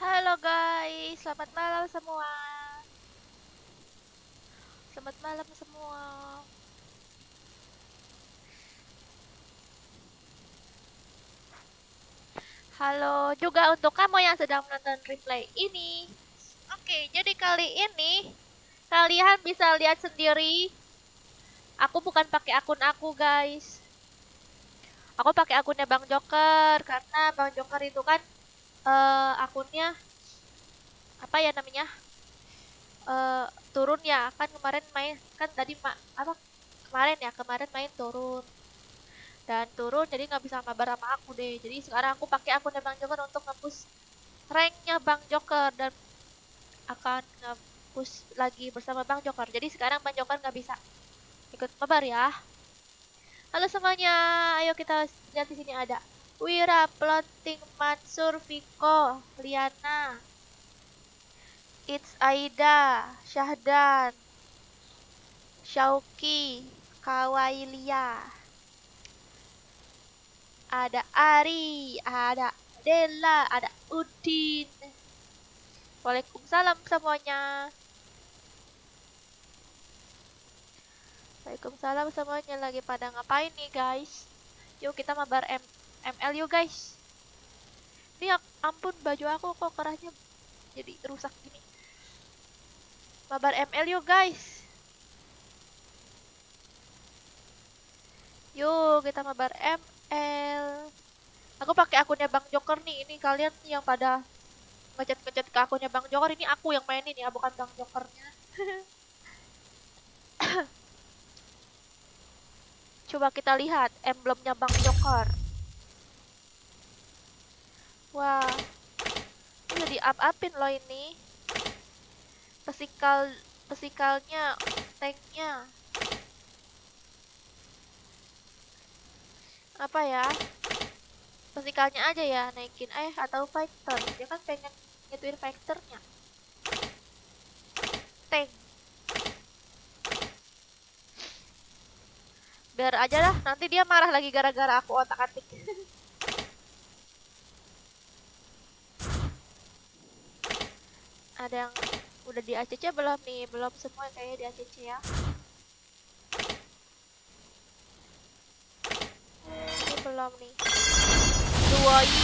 Halo guys, selamat malam semua. Selamat malam semua. Halo juga untuk kamu yang sedang menonton replay ini. Oke, jadi kali ini kalian bisa lihat sendiri. Aku bukan pakai akun aku guys. Aku pakai akunnya Bang Joker karena Bang Joker itu kan akunnya apa ya namanya? eh Turun ya kan kemarin main kan tadi apa kemarin main turun dan turun jadi nggak bisa mabar sama aku deh, jadi sekarang aku pakai akunnya Bang Joker untuk nge-push ranknya Bang Joker dan akan nge-push lagi bersama Bang Joker. Jadi sekarang Bang Joker nggak bisa ikut mabar ya. Halo semuanya, ayo kita lihat di sini ada Wira, Plotting, Mansur, Viko, Liana, It's Aida, Syahdan, Syauki, Kawailia, ada Ari, ada Della, ada Udin. Waalaikumsalam semuanya. Waalaikumsalam semuanya, lagi pada ngapain nih guys? Yuk kita mabar ML yuk guys. Ini ampun baju aku kok kerahnya jadi rusak gini. Mabar ML yuk guys. Yuk kita mabar ML. Aku pakai akunnya Bang Joker nih. Ini kalian yang pada ngechat ke akunnya Bang Joker, ini aku yang mainin ya, bukan Bang Jokernya. Coba kita lihat emblemnya Bang Joker. Wah, ini udah di-up-upin loh ini. Pesikalnya, tanknya. Apa ya? Pesikalnya aja ya naikin atau fighter. Dia kan pengen ngituin fighternya. Tank. Biar aja lah, nanti dia marah lagi gara-gara aku otak-atik. Ada yang udah di ACC belum nih? Belum semua kayaknya di ACC ya. Ini belum nih. Dua yi.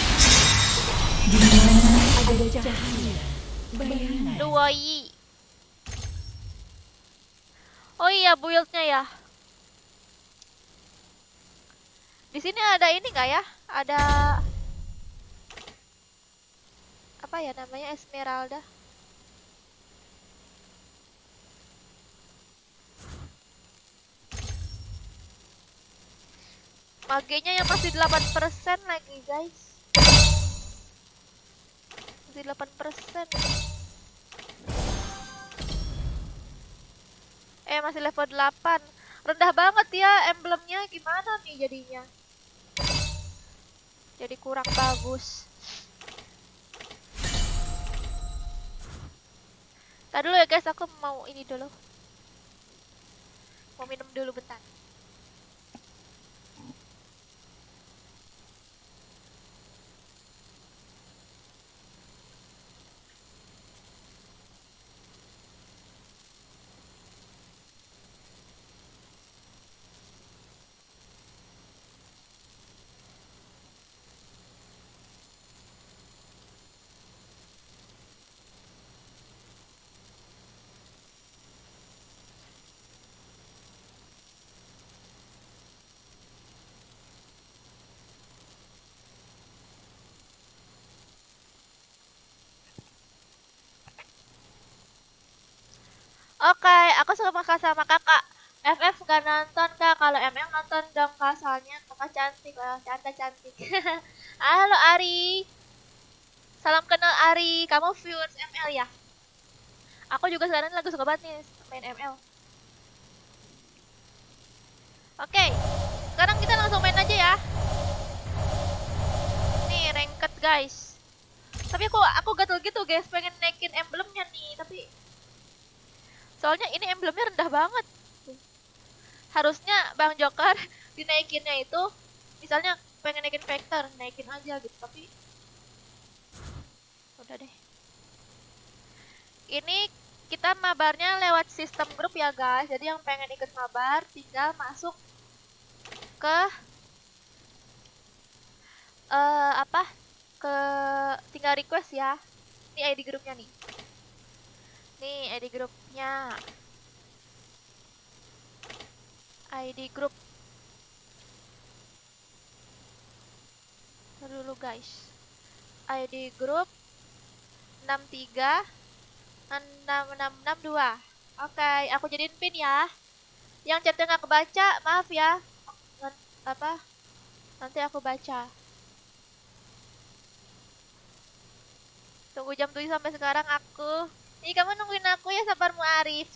Di mana ada cahaya, bayangan. Dua yi. Oh iya, build-nya ya. Di sini ada ini nggak ya? Ada apa ya namanya, Esmeralda. Magenya yang masih 8% lagi guys. Masih 8%. Masih level 8. Rendah banget ya emblemnya, gimana nih jadinya? Jadi kurang bagus. Tadi dulu ya guys, aku mau ini dulu. Mau minum dulu bentar. Oke, aku suka sama kakak. FF nggak nonton kak, kalau ML nonton dong kak, soalnya kakak cantik lah, cantik. Halo Ari, salam kenal Ari, kamu viewers ML ya? Aku juga sekarang lagi suka banget nih main ML. Oke, sekarang kita langsung main aja ya. Nih ranked guys. Tapi aku gatel gitu guys, pengen naikin emblemnya nih, tapi soalnya ini emblemnya rendah banget. Harusnya Bang Joker dinaikinnya itu, misalnya pengen naikin vector, naikin aja gitu, tapi udah deh. Ini kita mabarnya lewat sistem grup ya guys. Jadi yang pengen ikut mabar tinggal masuk ke apa? Ke tinggal request ya. Ini ID grupnya nih. Nih ID grupnya. ID grup. Dulu guys. ID grup 636662. Oke, aku jadiin pin ya. Yang chatnya nggak kebaca, maaf ya. Apa? Nanti aku baca. Tunggu jam 7 sampai sekarang aku. Ih, kamu nungguin aku ya, sabarmu Arif.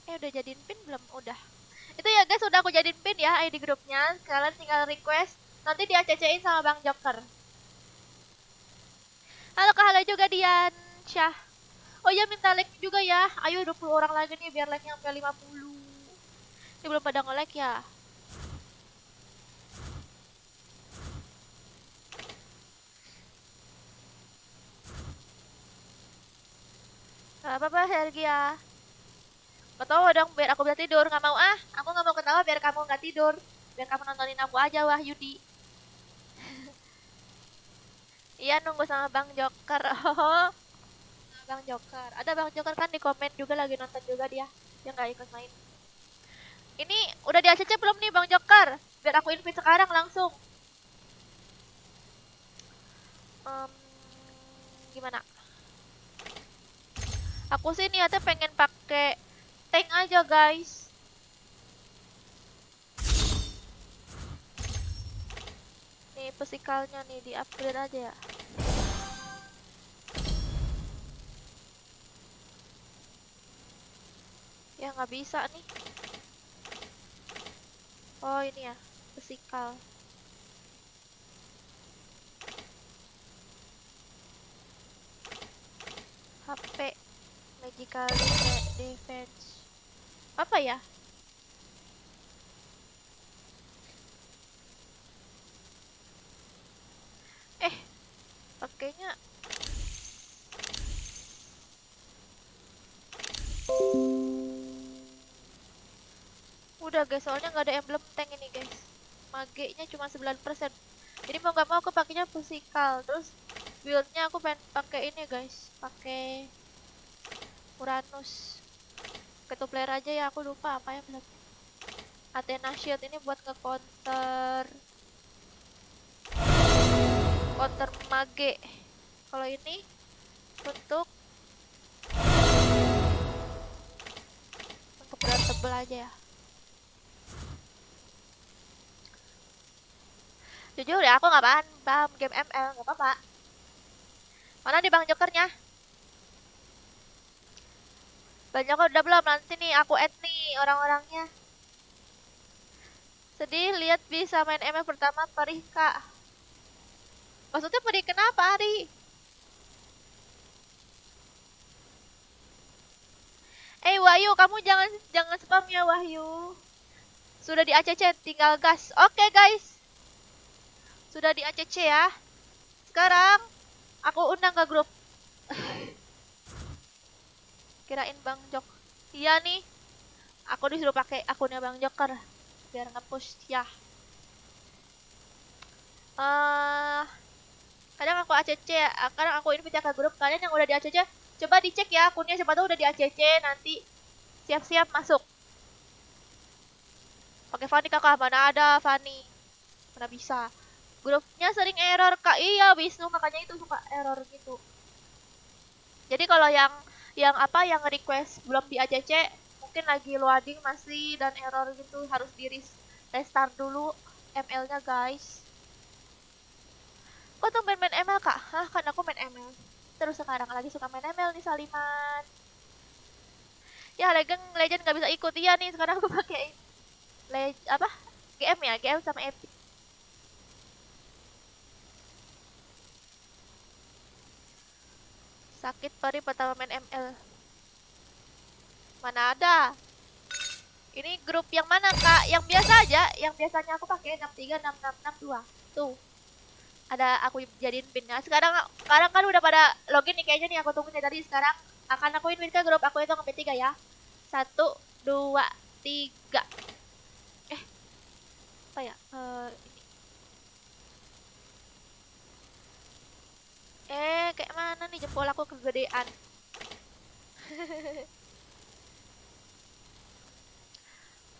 Udah jadiin pin belum? Udah. Itu ya guys, udah aku jadiin pin ya ID grupnya. Kalian tinggal request. Nanti dia CC-in sama Bang Joker. Halo Kak, halo juga Dian Syah. Oh iya, minta like juga ya. Ayo 20 orang lagi nih biar like-nya sampai 50. Ini belum pada nge-like ya. Gak apa-apa Sergi ya. Ketawa dong biar aku bisa tidur. Gak mau ah. Aku gak mau ketawa biar kamu gak tidur. Biar kamu nontonin aku aja Wahyudi. Iya, nunggu sama Bang Joker. Oh, Bang Joker. Ada Bang Joker kan di komen juga, lagi nonton juga dia. Dia nggak ikut main. Ini udah di ACC belum nih Bang Joker? Biar aku invite sekarang langsung. Gimana? Aku sih niatnya pengen pakai tank aja guys. Nih physikalnya nih di upgrade aja ya. Ya nggak bisa nih. Oh ini ya, physical. HP magical defense. Apa ya? Pakainya udah guys, soalnya nggak ada emblem tank ini guys. Mage-nya cuma 9%. Jadi mau nggak mau aku pakainya physical. Terus build-nya aku pengen pakai ini guys, pakai Uranus. Ke two player aja ya, aku lupa apa ya. Athena Shield ini buat nge-counter mage. Kalau ini untuk berat tebel aja ya. Jujur ya, aku nggak paham game ML, nggak apa-apa. Mana nih Bang Jokernya? Bang Joker udah belum? Nanti nih aku add nih orang-orangnya. Sedih lihat bisa main ML pertama perih kak. Maksudnya perih kenapa Ari? Wahyu, kamu jangan spam ya Wahyu. Sudah di ACC, tinggal gas. Oke guys. Sudah di ACC ya. Sekarang aku undang ke grup. Kirain Bang Jok. Iya nih. Aku disuruh pakai akunnya Bang Joker biar nge-push ya. Kadang aku ACC ya. Kadang aku invite ke grup. Kalian yang udah di ACC, coba dicek ya akunnya, siapa tahu udah di ACC, nanti siap-siap masuk. Pakai Fanny kakak, mana ada Fanny. Mana bisa. Grupnya sering error kak. Iya Wisnu, makanya itu suka error gitu. Jadi kalau yang request belum di ACC, mungkin lagi loading masih dan error gitu, harus di restart dulu ML-nya guys. Kok tuh main ML kak? Hah, kan aku main ML terus, sekarang lagi suka main ML nih Saliman. Ya legend nggak bisa ikut. Iya nih, sekarang aku pakai GM sama Epic. Sakit perih pertama main ML. Mana ada? Ini grup yang mana kak? Yang biasa aja, yang biasanya aku pakai 636662. Tuh. ada aku jadiin pinnya. Sekarang kan udah pada login nih kayaknya nih, aku tungguin dari tadi. Sekarang akan aku invite ke grup aku itu sampai 3 ya. 1, 2, 3. Apa ya? Kayak mana nih jempol aku kegedean.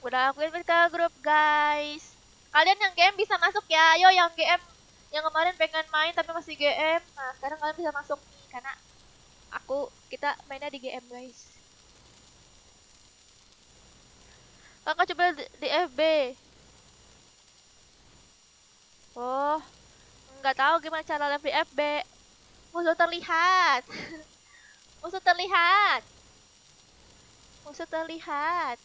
Udah aku invite ke grup guys. Kalian yang GM bisa masuk ya. Ayo yang GM yang kemarin pengen main tapi masih GM. Nah, sekarang kalian bisa masuk nih karena kita mainnya di GM guys. Kakak coba di FB. Oh, nggak tahu gimana cara live di FB. Musuh terlihat. Musuh terlihat. Musuh terlihat.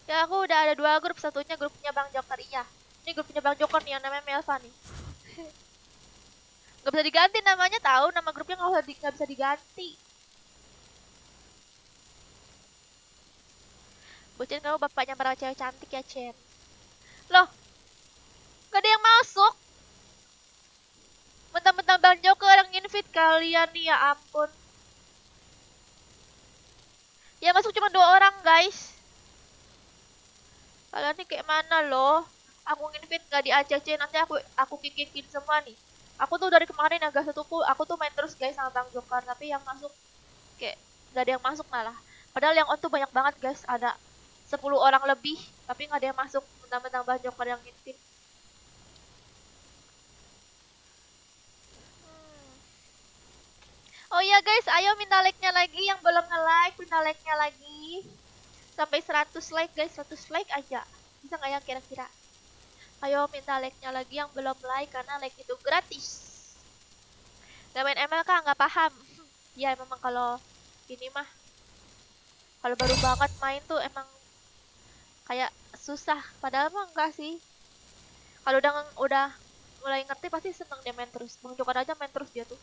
Ya aku udah ada 2 grup, satunya grupnya Bang Joker iya. Ini grupnya Bang Joker nih yang namanya Melva nih. Gak bisa diganti namanya, tahu nama grupnya nggak bisa diganti. Bocin kamu bapaknya para cewek cantik ya Chen. Loh, gak ada yang masuk. Mentang-mentang Bang Joker yang invite kalian nih, ya ampun. Ya masuk cuma 2 orang guys. Kalian nih kayak mana loh? Aku invite gak di-ACC, nanti aku kikikin semua nih. Aku tuh dari kemarin agak setupu, aku tuh main terus guys sama Bang Joker, tapi yang masuk kayak gak ada yang masuk malah. Padahal yang on tuh banyak banget guys, ada 10 orang lebih, tapi gak ada yang masuk. Mentang-mentang Bang Joker yang invite. Oh iya guys, ayo minta like-nya lagi yang belum nge-like, minta like-nya lagi. Sampai 100 like guys, 100 like aja. Bisa nggak ya kira-kira? Ayo minta like-nya lagi yang belum like, karena like itu gratis. Gak main ML kah? Nggak paham. Ya memang kalau ini mah, kalau baru banget main tuh emang kayak susah. Padahal mah enggak sih. Kalau udah mulai ngerti pasti seneng dia main terus. Bang Joker aja main terus dia tuh.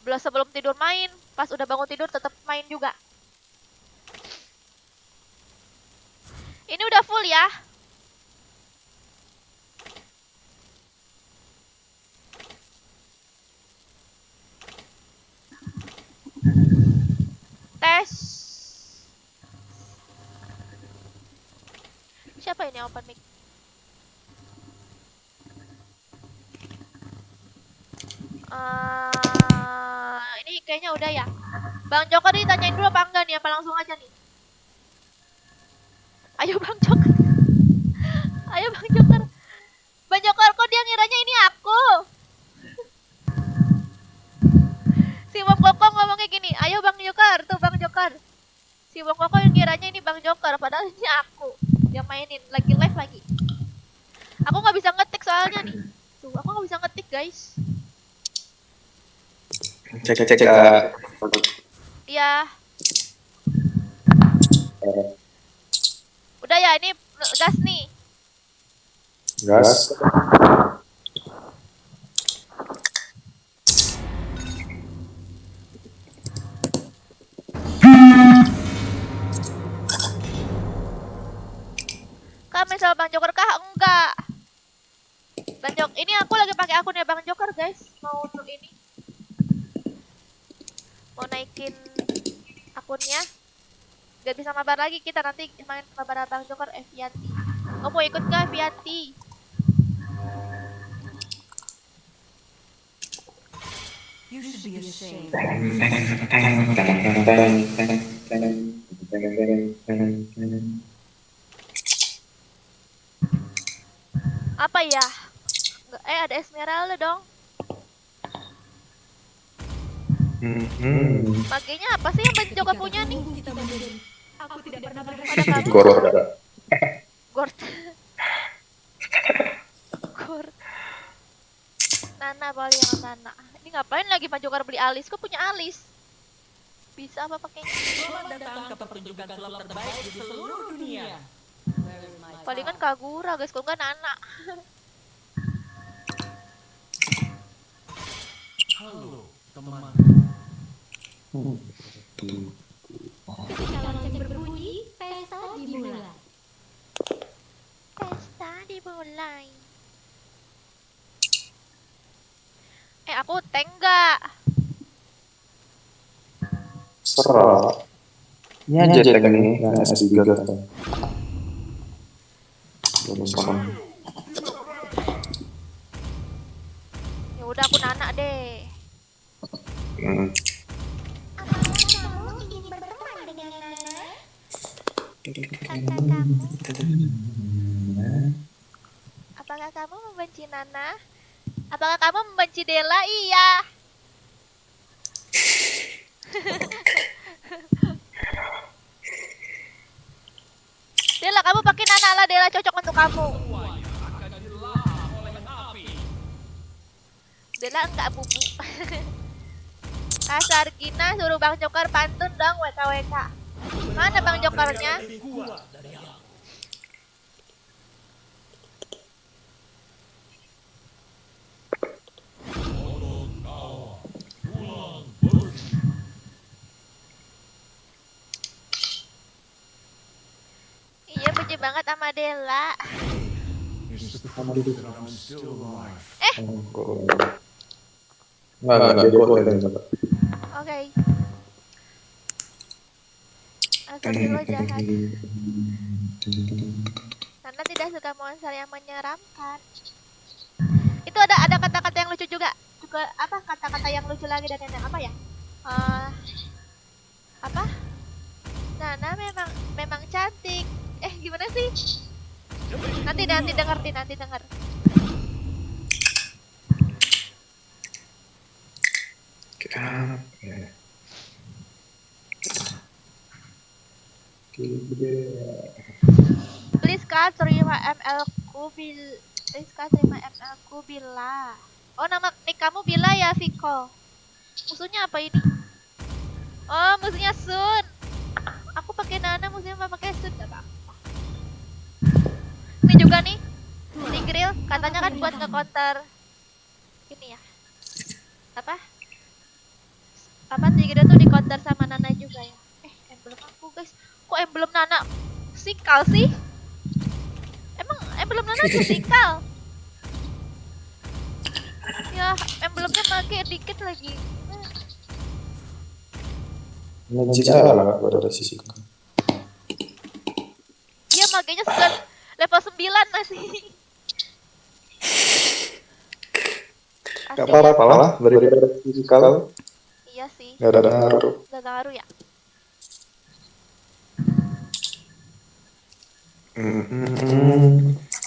Belum sebelum tidur main, pas udah bangun tidur tetap main juga. Ini udah full ya. Tes. Siapa ini open mic? Ini kayaknya udah ya. Bang Joker ditanyain dulu apa enggak nih? Apa langsung aja nih? Ayo Bang Joker. Ayo Bang Joker. Bang Joker kok dia ngiranya ini aku? Si Bang Koko ngomongnya gini, ayo Bang Joker, tuh Bang Joker. Si Bang Koko yang ngiranya ini Bang Joker, padahal ini aku yang mainin, lagi live lagi. Aku nggak bisa ngetik soalnya nih. Tuh, aku nggak bisa ngetik guys. Cek. Iya. Udah ya, ini gas nih. Gas. Kami sama Bang Joker kah? Enggak. Bang Joker, ini aku lagi pakai akunnya Bang Joker guys. Mau ini. Mau naikin akunnya. Gak bisa mabar lagi kita, nanti main mabar Bang Joker Evianti. Oh mau ikut ke Evianti? You should be ashamed. Apa ya? Ada Esmeralda dong. Magenya apa sih yang Bang Joker punya nih? Aku tidak pernah Ada kamu? Gorot. Gord. Gord. Nana paling yang Nana. Ini ngapain lagi Bang Joker beli alis? Kok punya alis? Bisa apa pakainya? Selamat datang ke pertunjukan sulap terbaik di seluruh dunia. Palingan Kagura guys, kalau nggak Nana. Halo, teman. Ketika lonceng berbunyi, pesta dimulai. Pesta dimulai. aku tank nggak? Serah. Ini aja tank ini yang S3 kan. Ya udah aku Nana deh. Apakah kamu membenci Nana? Apakah kamu membenci Dela? Iya. Dela, kamu pakai Nana lah. Dela cocok untuk kamu. Dela enggak bubu. Kasar Gina suruh Bang Joker pantun dong WKWK. Mana Bang Jokernya? Iya benci banget sama Dela. Enggak, dia kok enggak. Oke. Astagfirullah jahat. Nana tidak suka monster yang menyeramkan. Itu ada kata-kata yang lucu juga. Juga apa kata-kata yang lucu lagi dan yang apa ya? Apa? Nana memang cantik. Gimana sih? Nanti denger. Please kak terima ML ku Bila. Oh nama nick kamu Bila ya Viko. Musuhnya apa ini? Oh musuhnya Sun. Aku pakai Nana, musuhnya pakai Sun gak apa-apa. Ini juga nih di grill katanya kan buat nge-counter ini ya. Apa di grill tuh di counter sama Nana juga ya. Emblem aku guys. Kok emblem Nana sikal sih? Emang emblem Nana tuh sikal? Ya, emblemnya pakai dikit lagi. Magic lah pada sisi. Iya, makanya sudah level 9 masih. Gak apa-apa lah, daripada fisikal. Iya sih. Gak ada ngaruh. Gak ngaruh ya.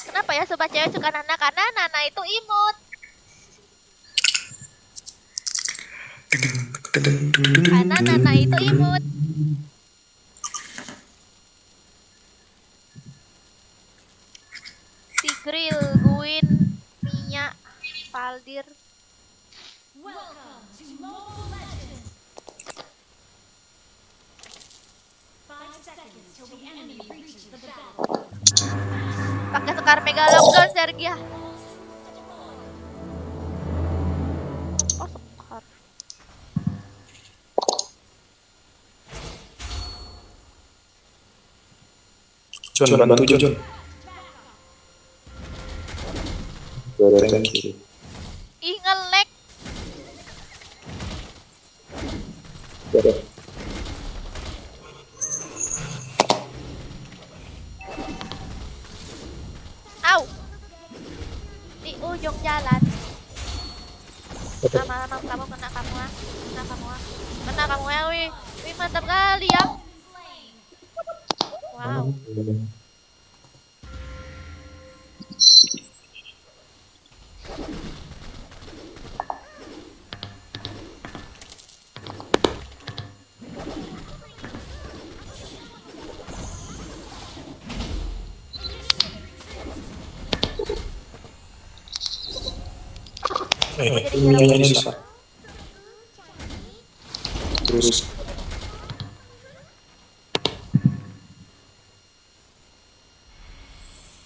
Kenapa ya sobat cewek suka Nana? Karena Nana itu imut. Karena Nana itu imut. Tigril, Guin, Mia, Paldir. Welcome to Mobile Legends. 5 seconds till the enemy reaches the battle. Pakai Sekar Megalogon, Sergia. Oh, Sekar. John, bantu John. Ih, nge-lag. Au. Di ujung jalan. Lama-lama kamu kena kamu ah. Kena kamu ya, wih. Wih, mantap kali ya. Wow. Ini susah. Terus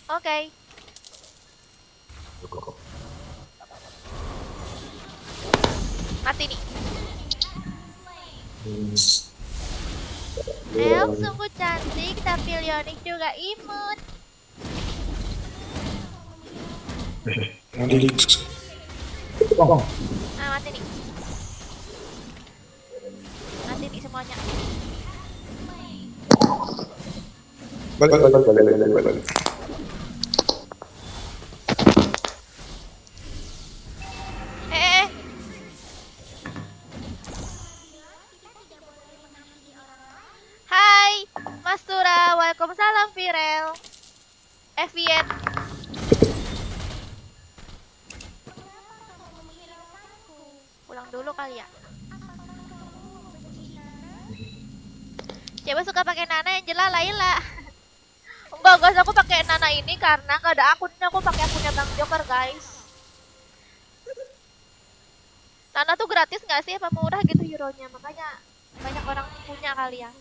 Oke. Mati nih. Elf sungguh cantik, tapi Leonic juga imut. nanti Ah, Nanti nih. Nanti nih semuanya. Balik. Eh. Hai, Mas Tura. Waalaikumsalam, Virel. Viet. Pulang dulu kali ya. Coba suka pakai Nana yang jelas Laila. Enggak guys, aku pakai Nana ini karena nggak ada akunnya, aku pakai akunnya Bang Joker guys. Nana tuh gratis nggak sih? Apa murah gitu euronya? Makanya banyak orang punya kali ya.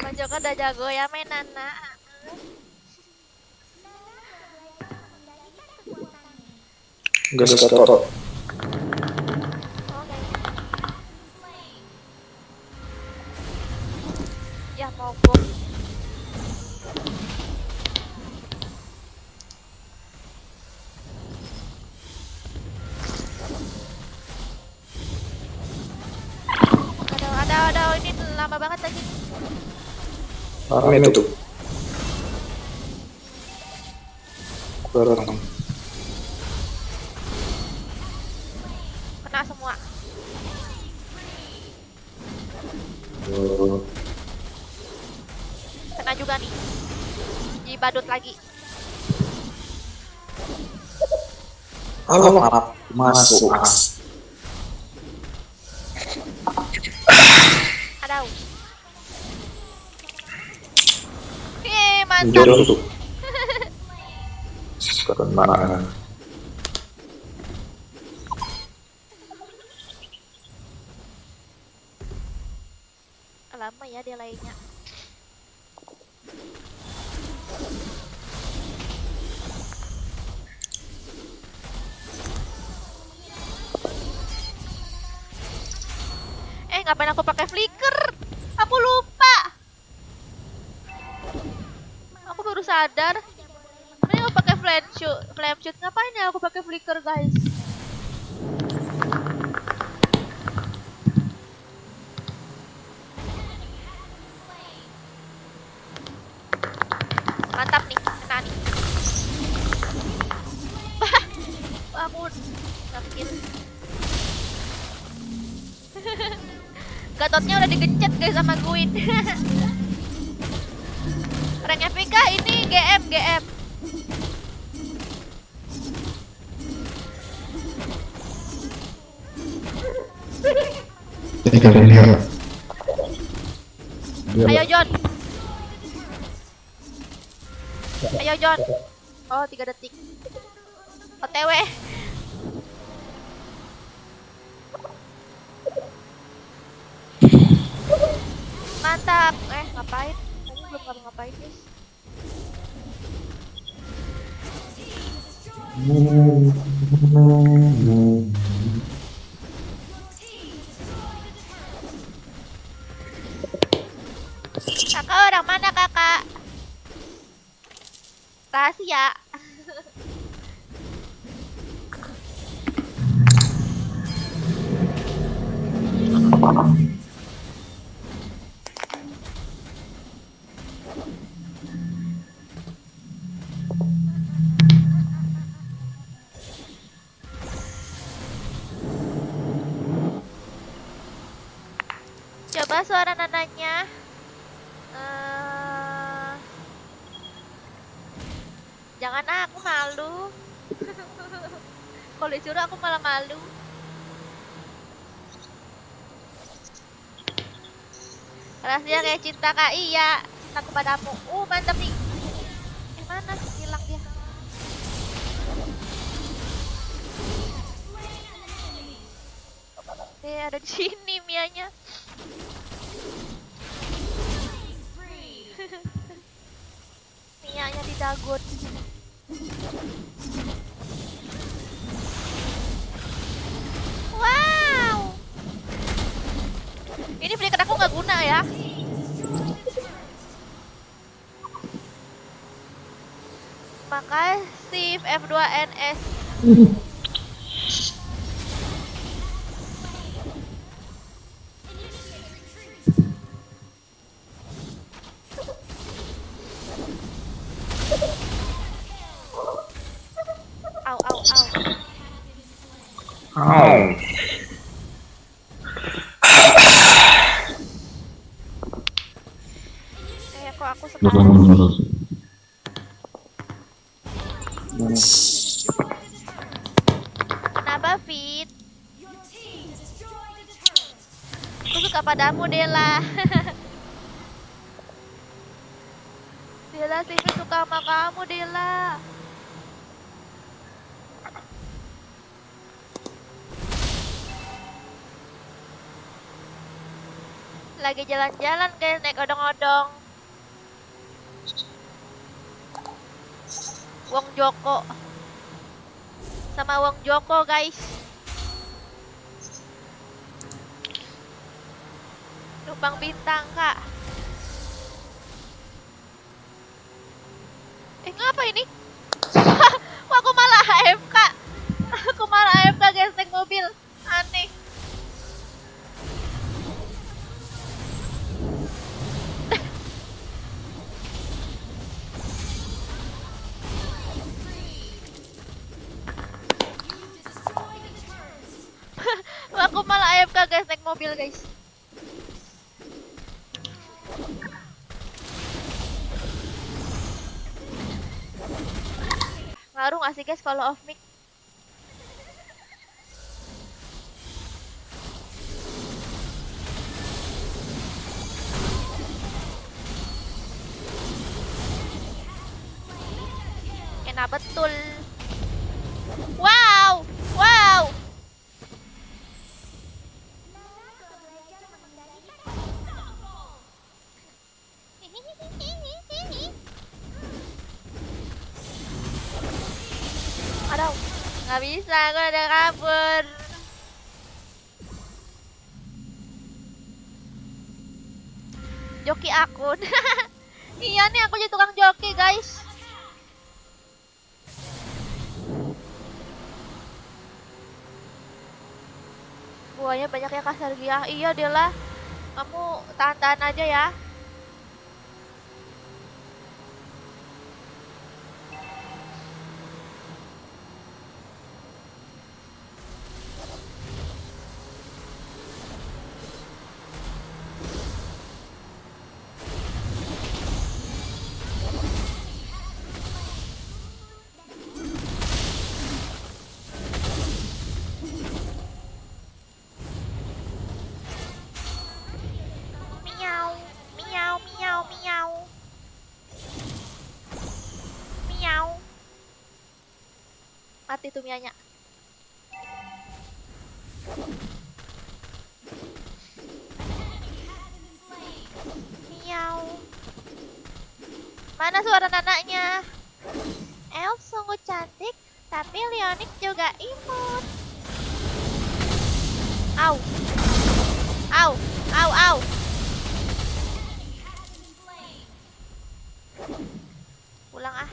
Bang Joker udah jago ya main Nana. Gas kotor. Oke. Ya mogok. Ada ini lama banget lagi. Rame tuh. Kurang. Kena semua. Kena juga nih. Jadi badut lagi. Halo, masuk as. Adau. Mantap. Jodoh tuh. Karena Lama ya dia lainnya. Ngapain aku pakai flicker? Aku lupa. Aku baru sadar. Ini aku pakai flame shoot. Ngapain ya aku pakai flicker, guys? Mantap nih, kena nih. Aku sakit. Gatotnya udah digencet guys sama Guin. Rank FPK ini GM. Ayo John. Oh 3 detik. OTW. Mantap. Ngapain? Tadi belum ngapain guys. Kakak orang mana kakak? Rahasia. Coba suara nananya. Jangan aku malu. Kalau disuruh aku malah malu. Rahasia kayak cinta Kak iya. Cinta kepadamu. Mantap nih. Mana? Hilang dia. Ada di sini Mianya. Mianya didagon. Wow. Ini flicker aku nggak guna ya. Makasih F2NS. Au au au. Au. Kok aku sekarang kenapa Fit? Your team destroyed a turret. Aku suka padamu Dela. Dela sih suka sama kamu Dela. Lagi jalan-jalan guys, naik odong-odong. Wong Joko. Sama Wong Joko guys. Numpang bintang kak. Ngapa ini? Kok aku malah AFK? Aku malah AFK guys, naik mobil. Aneh. Aku malah AFK guys, naik mobil guys. Ngaruh gak sih guys kalau off mic? Enak betul. Wow, wow. Aduh, nggak bisa, gue udah kabur. Joki akun. Iya nih, aku jadi tukang joki guys. Buahnya banyak ya kasar dia. Iya Dela, kamu tahan-tahan aja ya. Miau, miau, miau, miau. Miau. Mati tuh mianya. Miau. Mana suara nanaknya? Elf sungguh cantik, tapi Leonic juga imut. Au. Au, au, au. Pulang ah.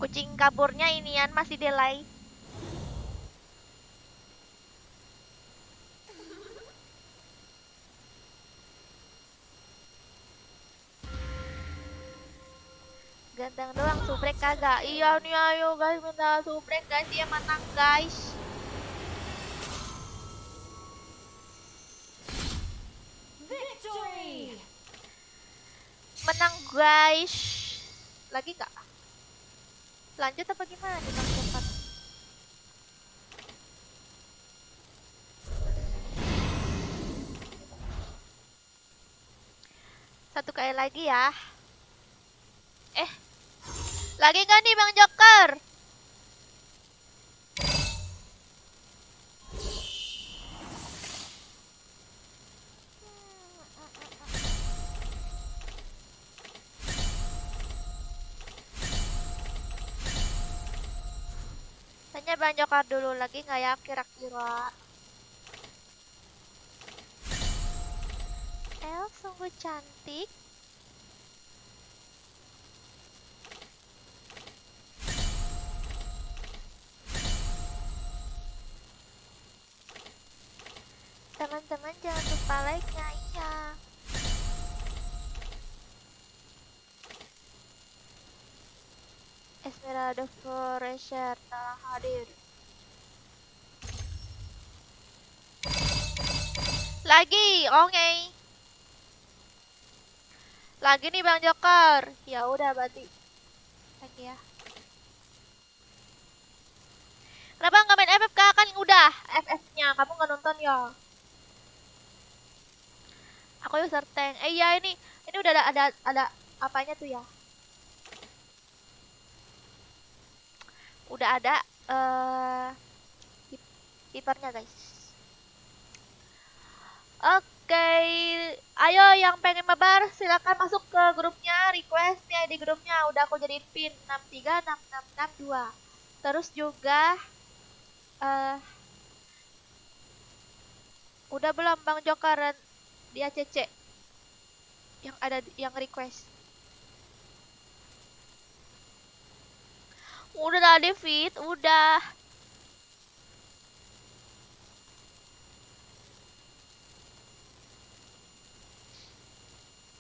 Kucing kaburnya inian masih delay. Ganteng doang, subrek kagak. Iya nih ayo guys, minta subrek guys, dia menang guys. Victory! Menang guys. Lagi kak? Lanjut apa gimana nih Bang Cepat? Satu kali lagi ya. Lagi gak nih Bang Joker? Tanya Bang Joker dulu lagi nggak ya kira-kira? El sungguh cantik, teman-teman jangan lupa like-nya, iya. Esmeralda Foresher telah hadir. Lagi, oke. Lagi nih Bang Joker. Ya udah berarti. Lagi ya. Kenapa nggak main FF kan udah FF-nya kamu nggak nonton ya? Aku user tank. Iya ini udah ada apanya tuh ya? Udah ada keepernya guys. Oke, ayo yang pengen mabar silakan masuk ke grupnya, requestnya di grupnya udah aku jadiin pin 636662. Terus juga udah belum Bang Joker di ACC yang ada yang request? Udah lah David, udah.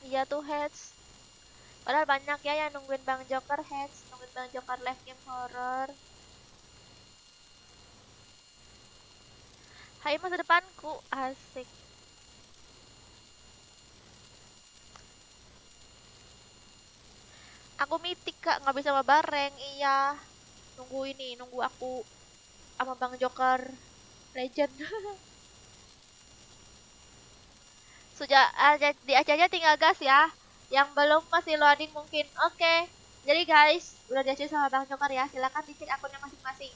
Iya tuh heads. Padahal banyak ya yang nungguin Bang Joker heads, nungguin Bang Joker live game horror. Hai masa depanku, asik. Aku mitik kak, nggak bisa bareng, iya. Nunggu aku sama Bang Joker Legend. Sudah di acaranya tinggal gas ya. Yang belum masih loading mungkin. Oke. Jadi guys, udah di ACC sama Bang Joker ya. Silakan dicek akunnya masing-masing.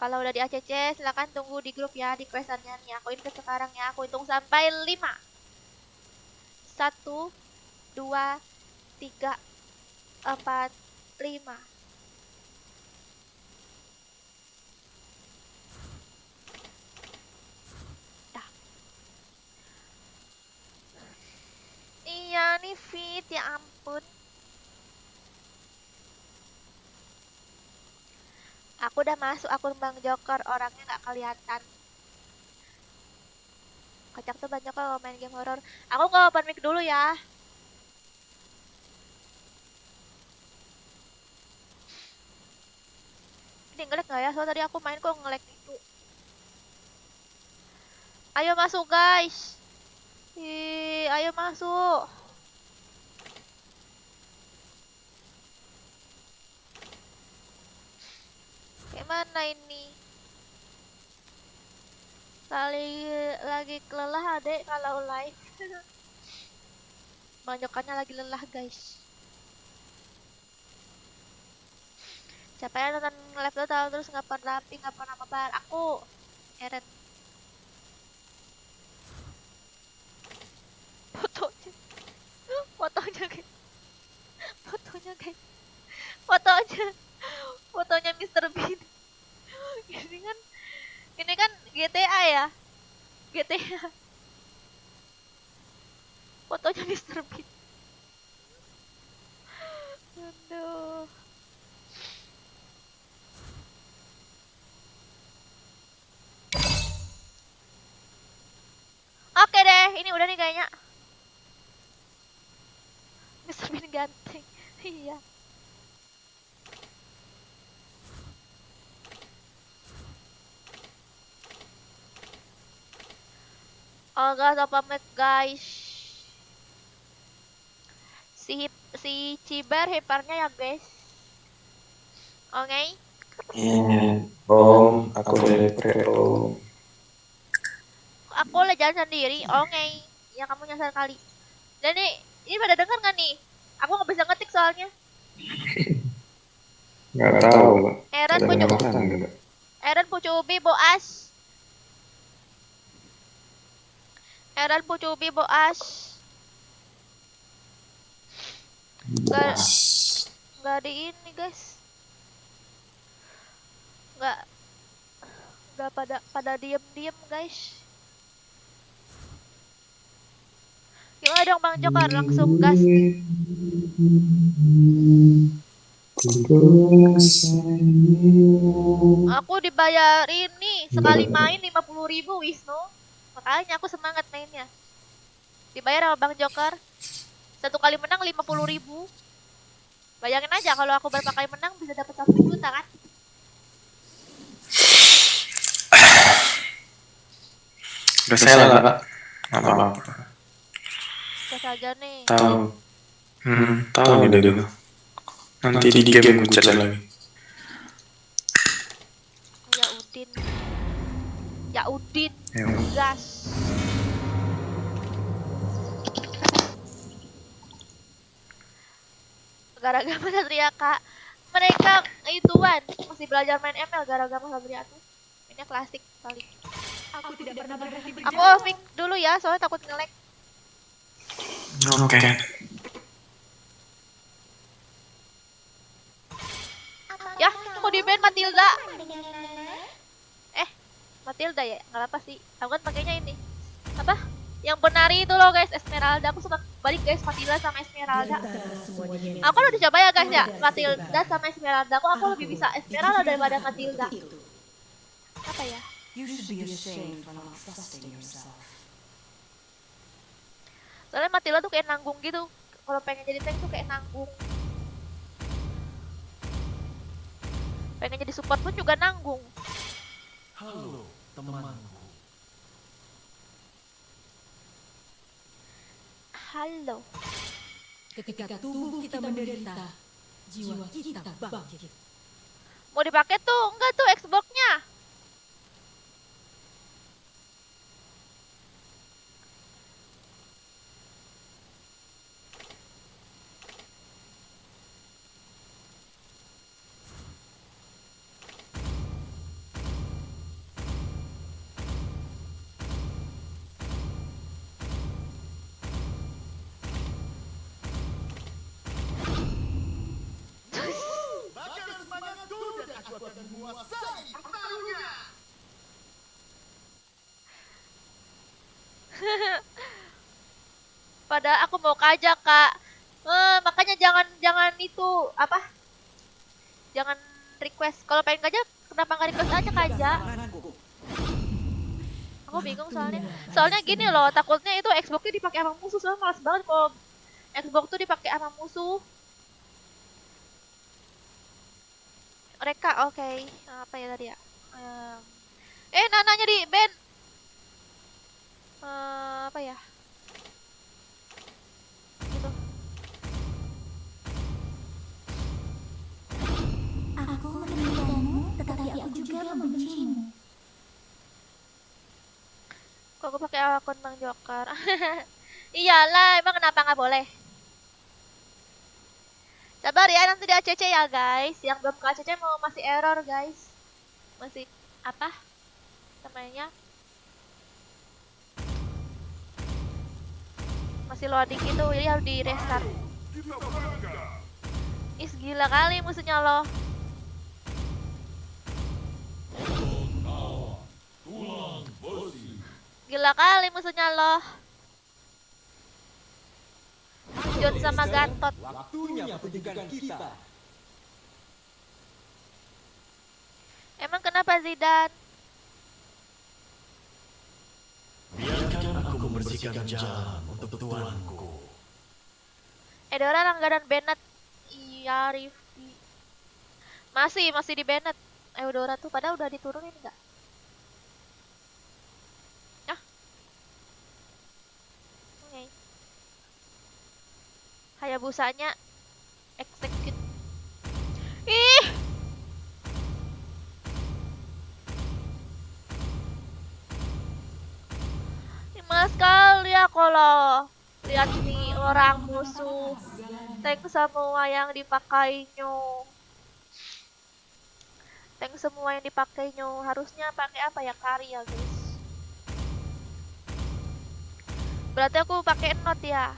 Kalau udah di ACC, silakan tunggu di grup ya, di questannya nih. Aku invite sekarang ya. Aku hitung sampai 5. 1 2 3 4 5. Iya nih fit, ya ampun. Aku udah masuk akun Bang Joker, orangnya nggak kelihatan. Kocak tuh banyak kalau main game horror. Aku nggak open mic dulu ya. Ini nge-lag nggak ya? Soalnya tadi aku main kok nge-lag itu. Ayo masuk guys. Ayo masuk. Gimana ini? Lagi lelah adek kalau live. Banyakannya lagi lelah guys. Siapa yang nonton live tuh tahu terus nggak pernah rapi, nggak pernah mabar. Aku Eren. Fotonya, fotonya guys, fotonya guys, fotonya Mr. Bean. Ini kan GTA ya, GTA. Fotonya Mr. Bean. Aduh. Oke deh, ini udah nih kayaknya. Mr. Bean ganteng. Iya. Oh guys, apa mic guys? Si Ciber hipernya ya guys. Oke. Om, aku depre om. Aku lah jalan sendiri. Oke. Ya kamu nyasar kali. Dan ini pada denger nggak nih? Aku nggak bisa ngetik soalnya. Nggak tahu, Mbak. Eren pucubi boas. Eren pucubi boas. Nggak di ini guys. Nggak pada diem guys. Gimana dong Bang Joker, langsung gas nih. Aku dibayar ini sekali main 50.000 Wisnu. Makanya aku semangat mainnya. Dibayar sama Bang Joker. Satu kali menang 50.000. Bayangin aja kalau aku berapa kali menang bisa dapat 1 juta kan? Udah saya lah, Kak. Nggak apa-apa. Gas aja nih. Tahu. Tahu nih dia. Nanti di game gue chat lagi. Ya Udin. Ya Udin. Ya. Gas. Gara-gara Mas Satria Kak. Mereka ituan masih belajar main ML gara-gara Mas Satria tuh. Ini klasik kali. Aku tidak pernah berhenti Aku berjalan. off mic dulu ya, soalnya takut nge-lag. Oke. Ya, aku di ban Matilda. Matilda ya, nggak apa sih. Aku kan pakainya ini. Apa? Yang penari itu loh guys, Esmeralda. Aku suka balik guys Matilda sama Esmeralda. Aku kan udah coba ya guys ya, Matilda sama Esmeralda. Aku lebih bisa Esmeralda daripada Matilda. Apa ya? You should be ashamed for not trusting yourself. Soalnya Matilda tuh kayak nanggung gitu. Kalau pengen jadi tank tuh kayak nanggung. Pengen jadi support pun juga nanggung. Halo, temanku. Halo. Ketika tubuh kita menderita, jiwa kita bangkit. Mau dipakai tuh? Enggak tuh Xbox-nya. Padahal aku mau kajak kak. Makanya jangan itu apa? Jangan request. Kalau pengen kajak, kenapa nggak request aja kajak? Aku bingung soalnya. Soalnya gini loh, takutnya itu Xbox-nya dipakai sama musuh. Soalnya malas banget kalau Xbox tuh dipakai sama musuh. Mereka oke. Apa ya tadi ya? Nananya di band. Apa ya? Gitu. Aku menemukanmu, tetapi aku juga membencimu. Kok aku pakai akun Bang Joker? Iyalah, emang kenapa nggak boleh? Sabar ya, nanti di ACC ya guys. Yang belum ke ACC mau masih error guys. Masih apa? Namanya? Masih loading gitu, jadi harus di restart. Is gila kali musuhnya loh. Gila kali musuhnya loh. John sama Gatot. Waktunya pertunjukan kita. Emang kenapa Zidane? Biarkan aku membersihkan jalan untuk tuanku. Edora langganan Bennett. Iya, Rifki. Masih di Bennett. Eudora tuh padahal udah diturunin enggak? Oke. Hayabusanya execute. Ih! Mas sekali ya kalau lihat nih orang musuh tank semua yang dipakainya. Tank semua yang dipakainya harusnya pakai apa ya, kari ya guys. Berarti aku pakai not ya.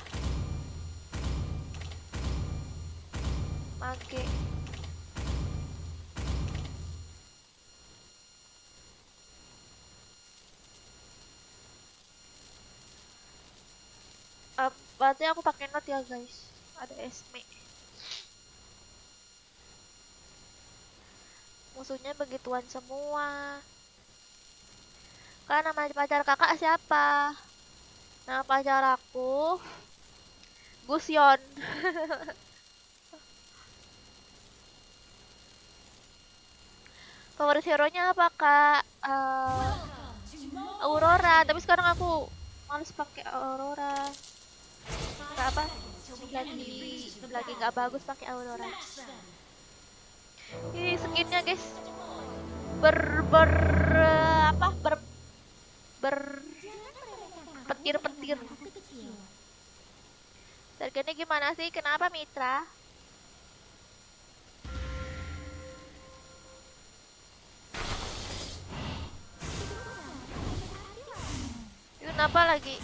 Mage. Berarti aku pakai not ya guys. Ada Esme. Musuhnya begituan semua. Kan nama pacar kakak siapa? Nama pacar aku Gusyon. Favorit hero-nya apa, Kak? Aurora, tapi sekarang aku males pakai Aurora. Nggak apa? Lagi nggak bagus pakai Aurora. Ini skinnya, guys. Ber apa? Petir-petir. Harganya gimana sih? Kenapa, Mitra? Kenapa lagi